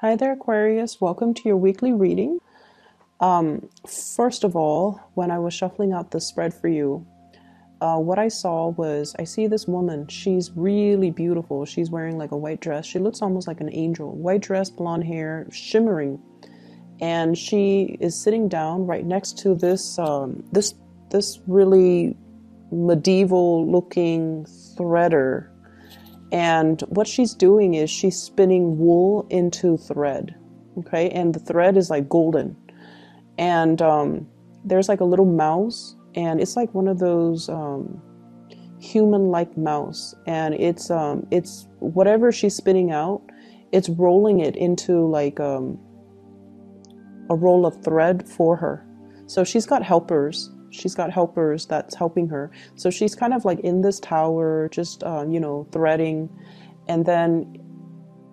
Hi there, Aquarius. Welcome to your weekly reading. First of all, when I was shuffling out the spread for you, what I saw was I see this woman. She's really beautiful. She's wearing like a white dress. She looks almost like an angel. White dress, blonde hair, shimmering. And she is sitting down right next to this really medieval looking threader. And what she's doing is she's spinning wool into thread. Okay, and the thread is like golden. And there's like a little mouse, and it's like one of those human-like mouse, and it's whatever she's spinning out, it's rolling it into like a roll of thread for her. So she's got helpers. She's got helpers that's helping her. So she's kind of like in this tower, just threading, and then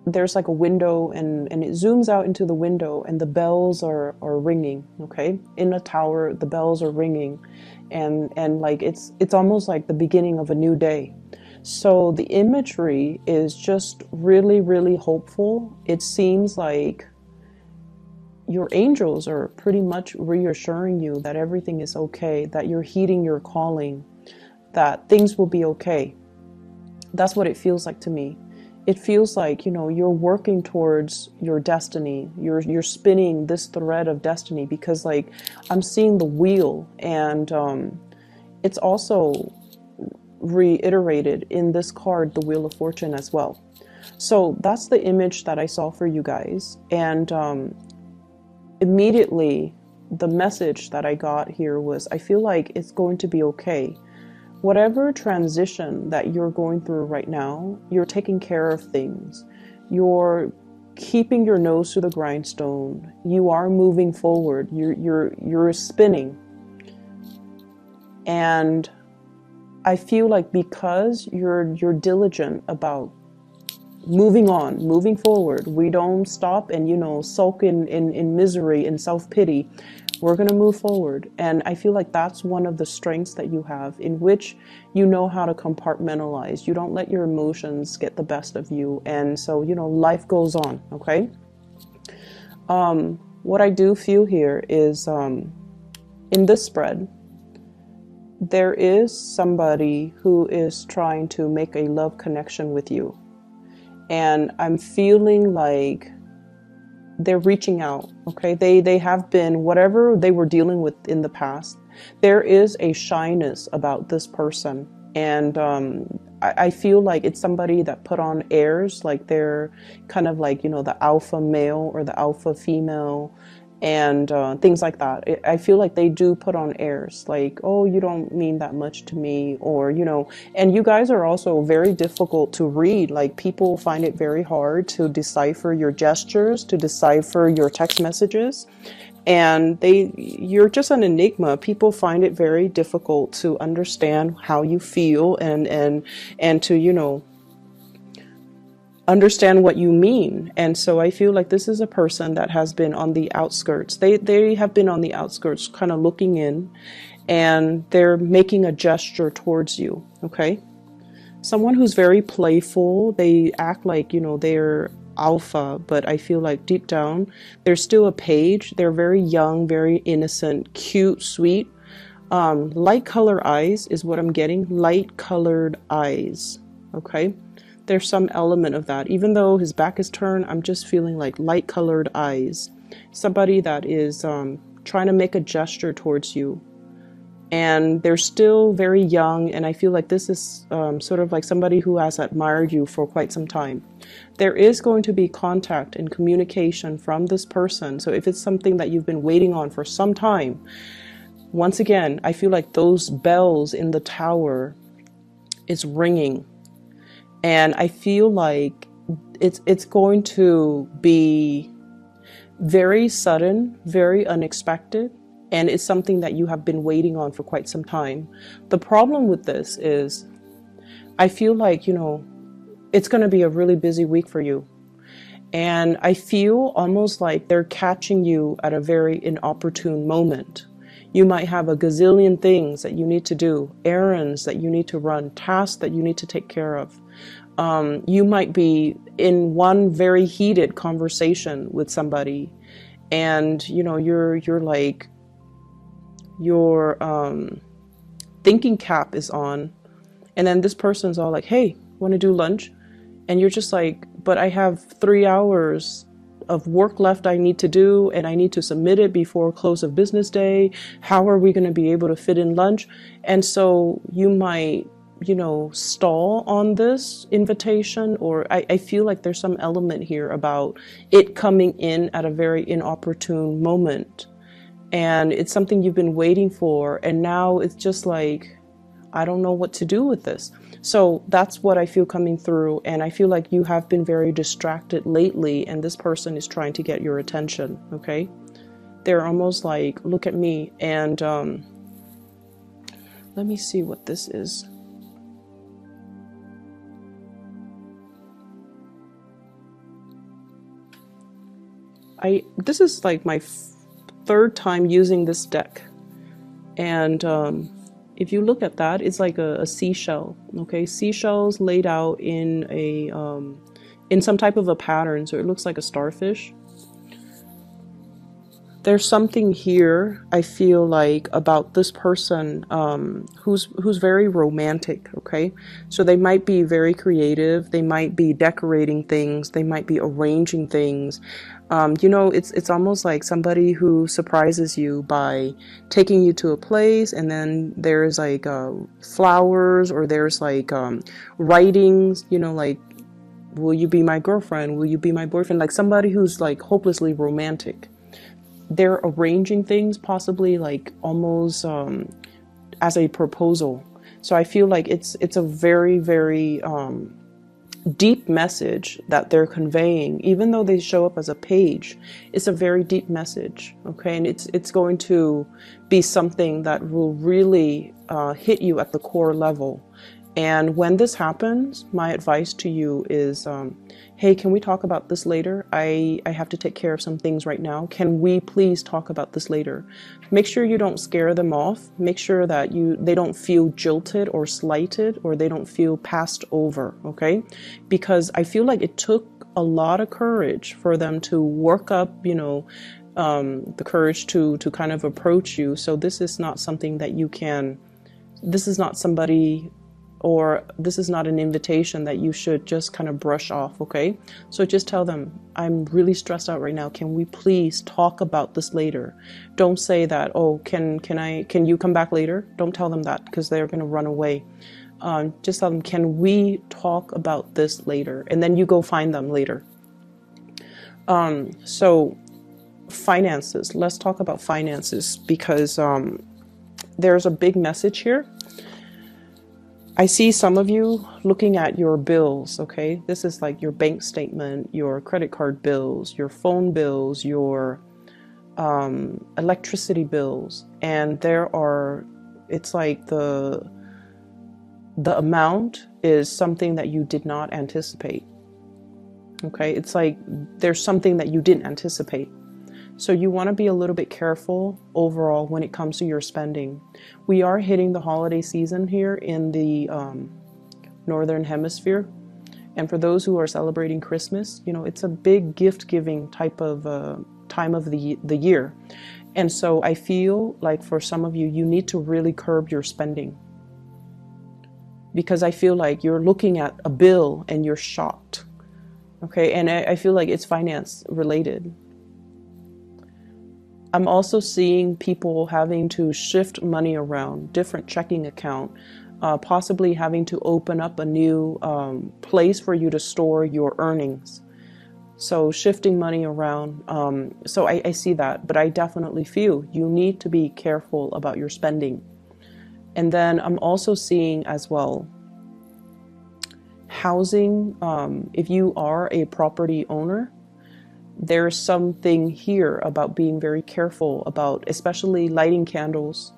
there's like a window, and it zooms out into the window, and the bells are ringing. Okay, in a tower, the bells are ringing, and like it's almost like the beginning of a new day. So the imagery is just really, really hopeful. It seems like your angels are pretty much reassuring you that everything is okay, that you're heeding your calling, that things will be okay. That's what it feels like to me. It feels like, you're working towards your destiny. You're spinning this thread of destiny, because like I'm seeing the wheel, and it's also reiterated in this card, the Wheel of Fortune, as well. So that's the image that I saw for you guys. And immediately the message that I got here was, I feel like it's going to be okay. Whatever transition that you're going through right now, you're taking care of things. You're keeping your nose to the grindstone. You are moving forward. You're spinning. And I feel like because you're diligent about moving on, moving forward, we don't stop and sulk in misery and self-pity. We're going to move forward. And I feel like that's one of the strengths that you have, in which you know how to compartmentalize. You don't let your emotions get the best of you. And so, life goes on. Okay. What I do feel here is, in this spread, there is somebody who is trying to make a love connection with you. And I'm feeling like they're reaching out. Okay, they have been, whatever they were dealing with in the past, there is a shyness about this person. And I feel like it's somebody that put on airs, like they're kind of like the alpha male or the alpha female, and things like that. I feel like they do put on airs, like, oh, you don't mean that much to me, or and you guys are also very difficult to read. Like, people find it very hard to decipher your gestures, to decipher your text messages, and you're just an enigma. People find it very difficult to understand how you feel, and to understand what you mean. And so I feel like this is a person that has been on the outskirts. They have been on the outskirts, kind of looking in, and they're making a gesture towards you. Okay, someone who's very playful. They act like they're alpha, but I feel like deep down they're still a page. They're very young, very innocent, cute, sweet. Light color eyes is what I'm getting. Light colored eyes. Okay, there's some element of that. Even though his back is turned, I'm just feeling like light colored eyes. Somebody that is trying to make a gesture towards you. And they're still very young, and I feel like this is sort of like somebody who has admired you for quite some time. There is going to be contact and communication from this person. So if it's something that you've been waiting on for some time, once again, I feel like those bells in the tower is ringing. And I feel like it's going to be very sudden, very unexpected, and it's something that you have been waiting on for quite some time. The problem with this is, I feel like, it's going to be a really busy week for you. And I feel almost like they're catching you at a very inopportune moment. You might have a gazillion things that you need to do, errands that you need to run, tasks that you need to take care of. You might be in one very heated conversation with somebody, and you know you're like your thinking cap is on, and then this person's all like, hey, want to do lunch? And you're just like, but I have 3 hours of work left I need to do, and I need to submit it before close of business day. How are we going to be able to fit in lunch? And so you might, you know, stall on this invitation, or I feel like there's some element here about it coming in at a very inopportune moment. And it's something you've been waiting for, and now it's just like, I don't know what to do with this. So that's what I feel coming through, and I feel like you have been very distracted lately, and this person is trying to get your attention, okay? They're almost like, look at me, and let me see what this is. This is like my third time using this deck, and if you look at that, it's like a seashell, okay? Seashells laid out in a in some type of a pattern, so it looks like a starfish. There's something here, I feel like, about this person who's very romantic, okay? So they might be very creative, they might be decorating things, they might be arranging things. You know, it's almost like somebody who surprises you by taking you to a place, and then there's like flowers, or there's like writings, you know, like, will you be my girlfriend? Will you be my boyfriend? Like somebody who's like hopelessly romantic. They're arranging things, possibly like almost as a proposal. So I feel like it's a very, very deep message that they're conveying. Even though they show up as a page, it's a very deep message, okay? And it's going to be something that will really hit you at the core level. And when this happens, my advice to you is, hey, can we talk about this later? I have to take care of some things right now. Can we please talk about this later? Make sure you don't scare them off. Make sure that they don't feel jilted or slighted, or they don't feel passed over, okay? Because I feel like it took a lot of courage for them to work up, you know, the courage to kind of approach you. So this is not something that you can, this is not somebody, or this is not an invitation that you should just kind of brush off, okay? So just tell them, I'm really stressed out right now. Can we please talk about this later? Don't say that, oh, can you come back later? Don't tell them that, because they're going to run away. Just tell them, can we talk about this later? And then you go find them later. So finances, let's talk about finances, because there's a big message here. I see some of you looking at your bills, okay? This is like your bank statement, your credit card bills, your phone bills, your electricity bills. And it's like the amount is something that you did not anticipate, okay? It's like there's something that you didn't anticipate. So you want to be a little bit careful overall when it comes to your spending. We are hitting the holiday season here in the Northern Hemisphere. And for those who are celebrating Christmas, you know, it's a big gift-giving type of time of the year. And so I feel like for some of you, you need to really curb your spending. Because I feel like you're looking at a bill and you're shocked. Okay, and I feel like it's finance related. I'm also seeing people having to shift money around, different checking account, possibly having to open up a new place for you to store your earnings. So shifting money around. So I see that, but I definitely feel you need to be careful about your spending. And then I'm also seeing as well, housing, if you are a property owner, there's something here about being very careful about, especially lighting candles,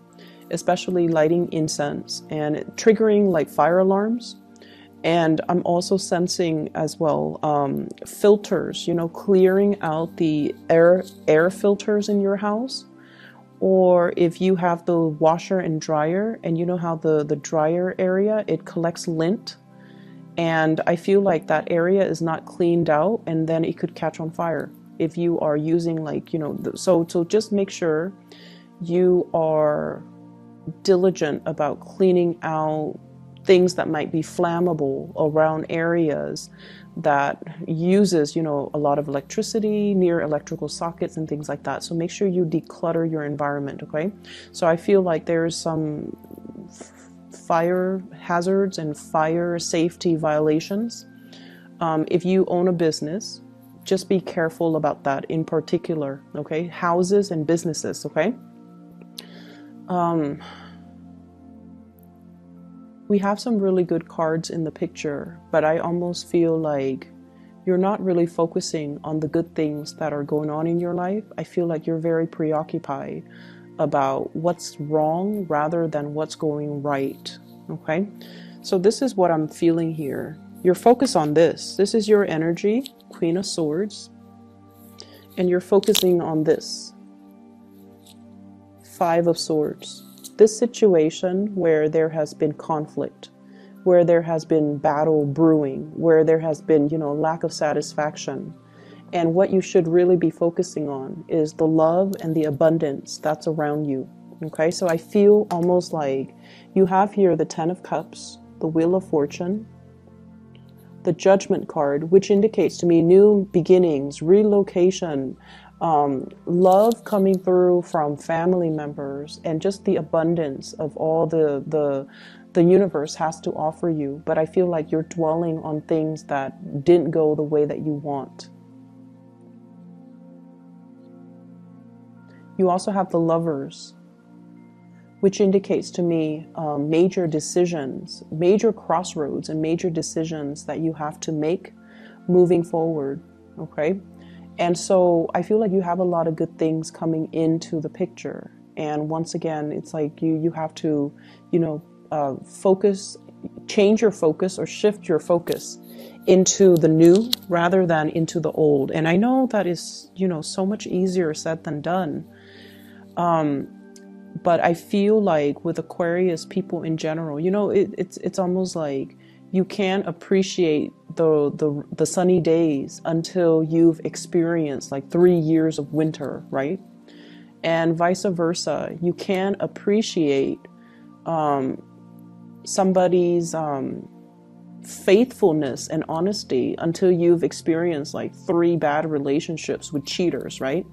especially lighting incense, and triggering like fire alarms. And I'm also sensing as well filters, you know, clearing out the air filters in your house. Or if you have the washer and dryer, and you know how the dryer area, it collects lint. And I feel like that area is not cleaned out, and then it could catch on fire if you are using, like, you know, so just make sure you are diligent about cleaning out things that might be flammable around areas that uses, you know, a lot of electricity, near electrical sockets and things like that. So make sure you declutter your environment, okay? So I feel like there's some fire hazards and fire safety violations. If you own a business, just be careful about that in particular, okay? Houses and businesses, okay? We have some really good cards in the picture, but I almost feel like you're not really focusing on the good things that are going on in your life. I feel like you're very preoccupied about what's wrong rather than what's going right, okay? So this is what I'm feeling here. You're focused on this. This is your energy, Queen of Swords, and you're focusing on this, Five of Swords. This situation where there has been conflict, where there has been battle brewing, where there has been, you know, lack of satisfaction. And what you should really be focusing on is the love and the abundance that's around you. Okay, so I feel almost like you have here the Ten of Cups, the Wheel of Fortune, the Judgment card, which indicates to me new beginnings, relocation, love coming through from family members, and just the abundance of all the universe has to offer you. But I feel like you're dwelling on things that didn't go the way that you want. You also have the Lovers, which indicates to me major decisions, major crossroads and major decisions that you have to make moving forward, okay? And so I feel like you have a lot of good things coming into the picture. And once again, it's like you have to, you know, focus, change your focus or shift your focus into the new rather than into the old. And I know that is, you know, so much easier said than done. But I feel like with Aquarius people in general, you know, it's almost like you can't appreciate the sunny days until you've experienced like 3 years of winter, right? And vice versa. You can't appreciate somebody's faithfulness and honesty until you've experienced like 3 bad relationships with cheaters, right?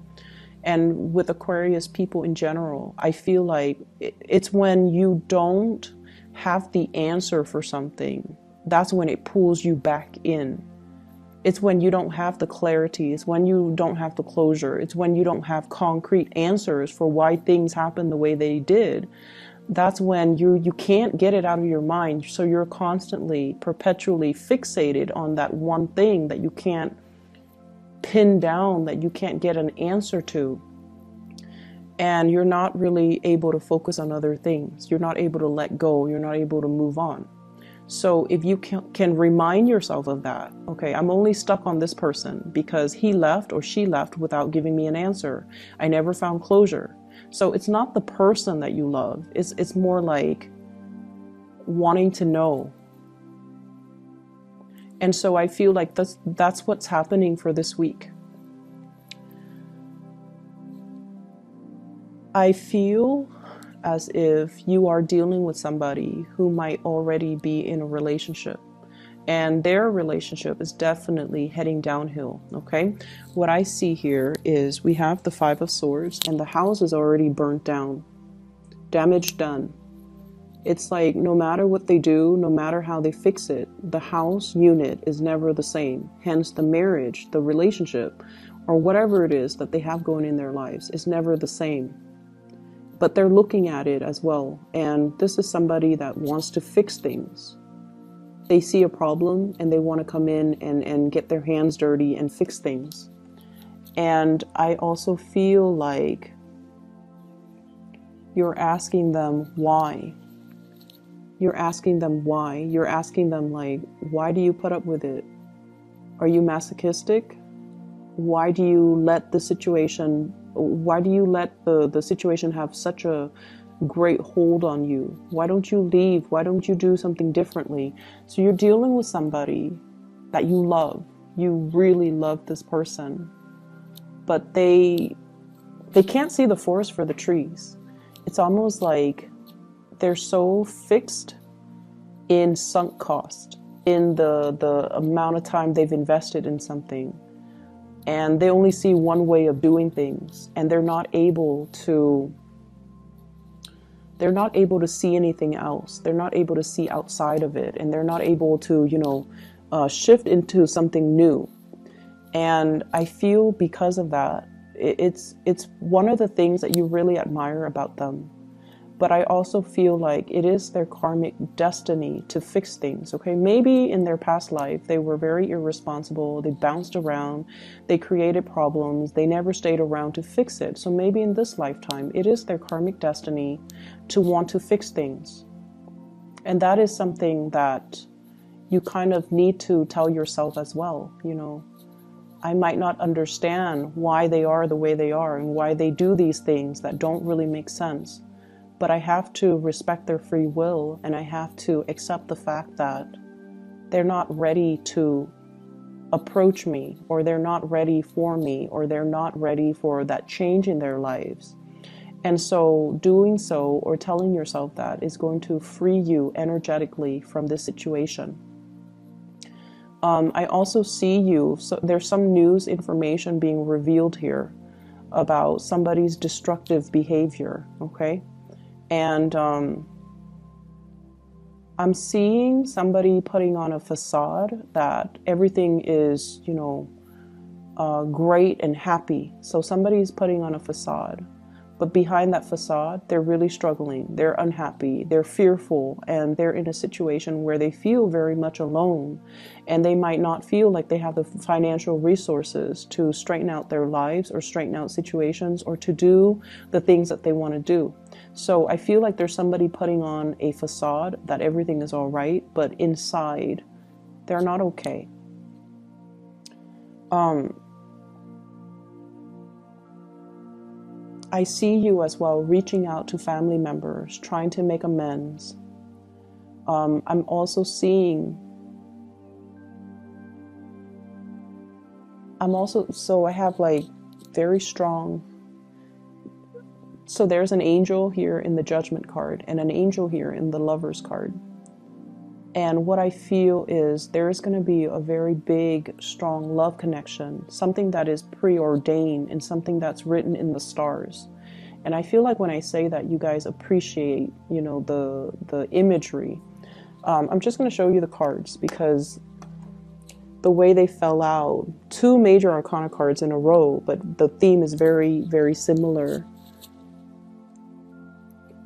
And with Aquarius people in general, I feel like it's when you don't have the answer for something, that's when it pulls you back in. It's when you don't have the clarity. It's when you don't have the closure. It's when you don't have concrete answers for why things happen the way they did. That's when you can't get it out of your mind. So you're constantly, perpetually fixated on that one thing that you can't pin down, that you can't get an answer to. And you're not really able to focus on other things. You're not able to let go. You're not able to move on. So if you can remind yourself of that, okay, I'm only stuck on this person because he left or she left without giving me an answer. I never found closure. So it's not the person that you love. It's more like wanting to know. And so I feel like that's what's happening for this week. I feel as if you are dealing with somebody who might already be in a relationship, and their relationship is definitely heading downhill, okay? What I see here is we have the Five of Swords, and the house is already burnt down, damage done. It's like no matter what they do, no matter how they fix it, the house unit is never the same. Hence the marriage, the relationship, or whatever it is that they have going in their lives is never the same. But they're looking at it as well. And this is somebody that wants to fix things. They see a problem and they want to come in and get their hands dirty and fix things. And I also feel like you're asking them why. You're asking them why. You're asking them like, why do you put up with it? Are you masochistic? Why do you let the situation have such a great hold on you. Why don't you leave? Why don't you do something differently? So you're dealing with somebody that you love. You really love this person, but they can't see the forest for the trees. It's almost like they're so fixed in sunk cost, in the amount of time they've invested in something, and they only see one way of doing things, and they're not able to see anything else. They're not able to see outside of it, and they're not able to, shift into something new. And I feel because of that, it's one of the things that you really admire about them. But I also feel like it is their karmic destiny to fix things, okay? Maybe in their past life, they were very irresponsible. They bounced around. They created problems. They never stayed around to fix it. So maybe in this lifetime, it is their karmic destiny to want to fix things. And that is something that you kind of need to tell yourself as well, I might not understand why they are the way they are and why they do these things that don't really make sense. But I have to respect their free will, and I have to accept the fact that they're not ready to approach me, or they're not ready for me, or they're not ready for that change in their lives. And so doing so, or telling yourself that, is going to free you energetically from this situation. I also see you, so there's some news information being revealed here about somebody's destructive behavior, okay? And I'm seeing somebody putting on a facade that everything is, great and happy. So somebody's putting on a facade. But behind that facade, they're really struggling. They're unhappy. They're fearful. And they're in a situation where they feel very much alone. And they might not feel like they have the financial resources to straighten out their lives or straighten out situations or to do the things that they want to do. So I feel like there's somebody putting on a facade that everything is all right, but inside, they're not okay. I see you as well reaching out to family members, trying to make amends. I'm also seeing, so I have like very strong, so there's an angel here in the Judgment card and an angel here in the Lovers card. And what I feel is there is going to be a very big, strong love connection, something that is preordained and something that's written in the stars. And I feel like when I say that, you guys appreciate, the imagery. I'm just going to show you the cards because the way they fell out, 2 major arcana cards in a row, but the theme is very, very similar.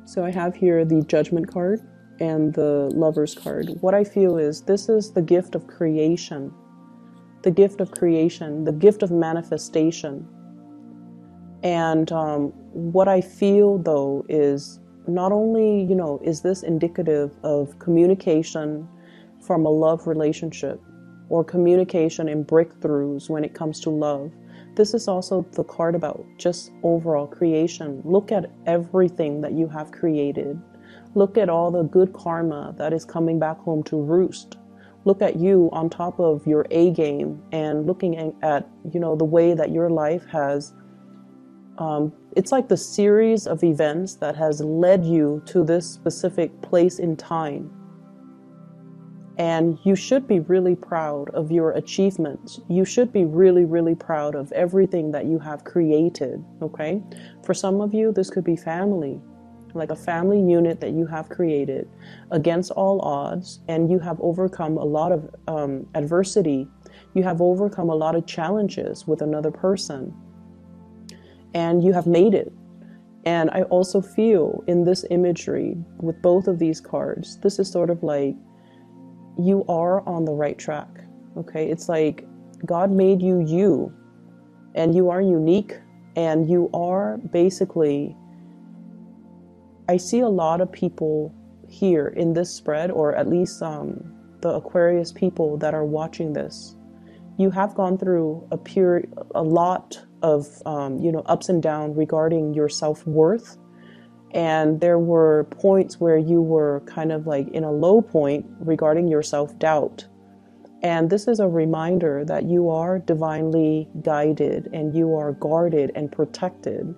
So I have here the Judgment card and the Lovers card. What I feel is this is the gift of creation, the gift of creation, the gift of manifestation. And what I feel though is not only, is this indicative of communication from a love relationship or communication and breakthroughs when it comes to love. This is also the card about just overall creation. Look at everything that you have created. Look at all the good karma that is coming back home to roost. Look at you on top of your A game and looking at, the way that your life has, it's like the series of events that has led you to this specific place in time. And you should be really proud of your achievements. You should be really, really proud of everything that you have created, okay? For some of you, this could be family, like a family unit that you have created against all odds, and you have overcome a lot of adversity. You have overcome a lot of challenges with another person, and you have made it. And I also feel in this imagery with both of these cards, this is sort of like you are on the right track, okay? It's like God made you, and you are unique, and you are basically, I see a lot of people here in this spread, or at least the Aquarius people that are watching this. You have gone through a lot of, ups and downs regarding your self-worth And there were points where you were kind of like in a low point regarding your self-doubt. And this is a reminder that you are divinely guided and you are guarded and protected.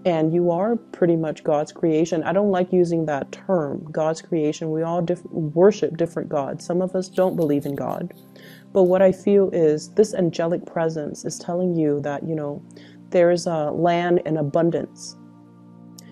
And you are pretty much God's creation. I don't like using that term, God's creation. We all worship different gods. Some of us don't believe in God. But what I feel is this angelic presence is telling you that, you know, there is a land in abundance.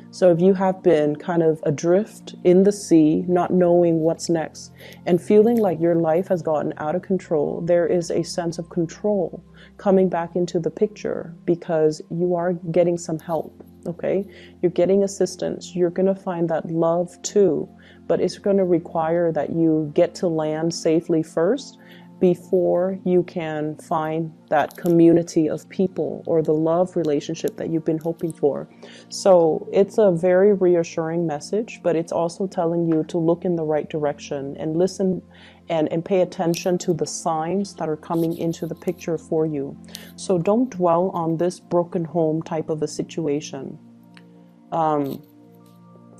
So if you have been kind of adrift in the sea, not knowing what's next, and feeling like your life has gotten out of control, there is a sense of control coming back into the picture because you are getting some help, okay? You're getting assistance. You're going to find that love too, but it's going to require that you get to land safely first before you can find that community of people or the love relationship that you've been hoping for. So it's a very reassuring message, but it's also telling you to look in the right direction and listen and pay attention to the signs that are coming into the picture for you. So don't dwell on this broken home type of a situation.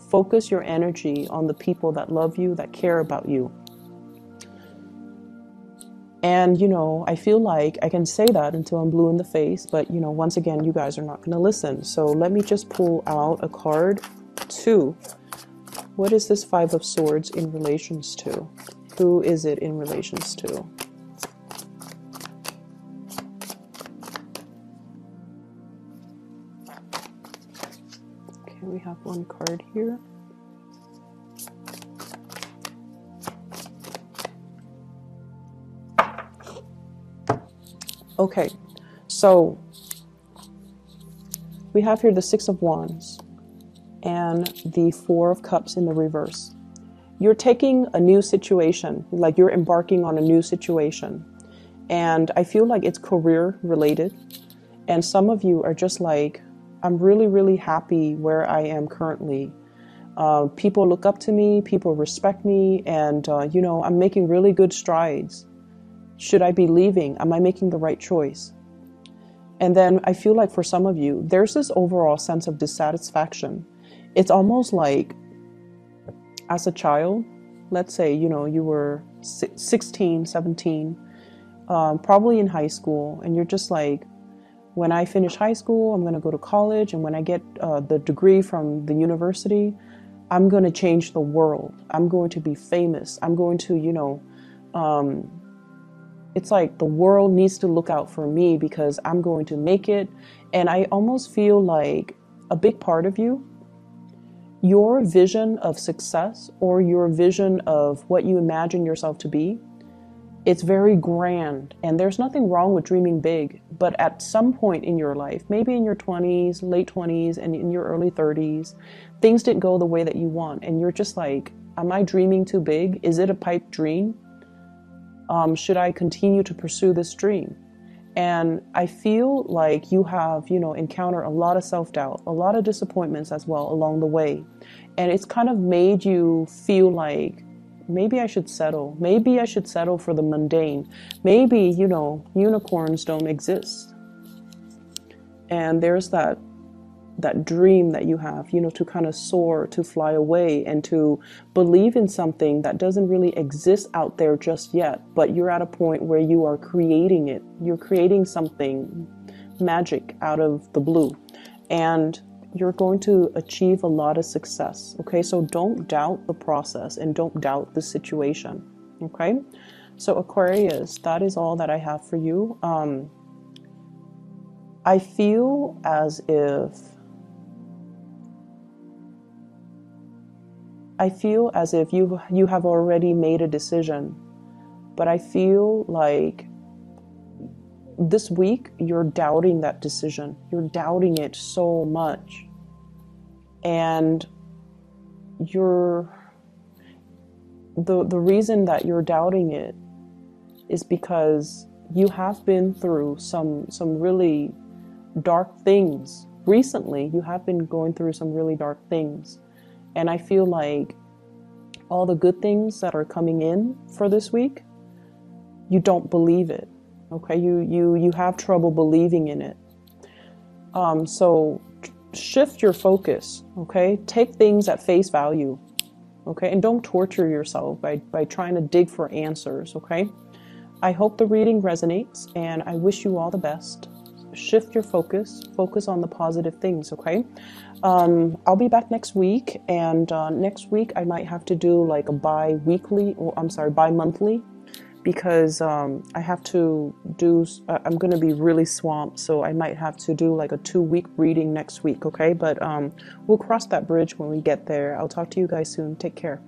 Focus your energy on the people that love you, that care about you. And, you know, I feel like I can say that until I'm blue in the face, but, you know, once again, you guys are not going to listen. So let me just pull out a card. 2. What is this 5 of Swords in relations to? Who is it in relations to? Okay, we have one card here. Okay, so we have here the 6 of Wands and the 4 of Cups in the reverse. You're taking a new situation, like you're embarking on a new situation. And I feel like it's career related. And some of you are just like, I'm really, really happy where I am currently. People look up to me, people respect me, and, you know, I'm making really good strides. Should I be leaving? Am I making the right choice? And then I feel like for some of you, there's this overall sense of dissatisfaction. It's almost like as a child, let's say, you know, you were 16, 17, probably in high school, and you're just like, when I finish high school, I'm going to go to college, and when I get the degree from the university, I'm going to change the world. I'm going to be famous. I'm going to, you know, it's like the world needs to look out for me because I'm going to make it. And I almost feel like a big part of you, your vision of success or your vision of what you imagine yourself to be, it's very grand. And there's nothing wrong with dreaming big. But at some point in your life, maybe in your 20s, late 20s, and in your early 30s, things didn't go the way that you want. And you're just like, am I dreaming too big? Is it a pipe dream? Should I continue to pursue this dream? And I feel like you have, you know, encountered a lot of self-doubt, a lot of disappointments as well along the way. And it's kind of made you feel like, maybe I should settle. Maybe I should settle for the mundane. Maybe, you know, unicorns don't exist. And there's that dream that you have, you know, to kind of soar, to fly away, and to believe in something that doesn't really exist out there just yet, but you're at a point where you are creating it. You're creating something magic out of the blue, and you're going to achieve a lot of success. Okay, so don't doubt the process and don't doubt the situation. Okay, so Aquarius, that is all that I have for you. I feel as if you have already made a decision, but I feel like this week you're doubting that decision. You're doubting it so much. And the reason that you're doubting it is because you have been through some really dark things. Recently, you have been going through some really dark things. And I feel like all the good things that are coming in for this week, you don't believe it. Okay, you have trouble believing in it. So shift your focus, okay? Take things at face value, okay? And don't torture yourself by trying to dig for answers, okay? I hope the reading resonates, and I wish you all the best. Shift your focus. Focus on the positive things, okay? I'll be back next week, and next week I might have to do like a bi-weekly, or I'm sorry, bi-monthly, because I have to do, I'm going to be really swamped, so I might have to do like a 2-week reading next week, okay? But we'll cross that bridge when we get there. I'll talk to you guys soon. Take care.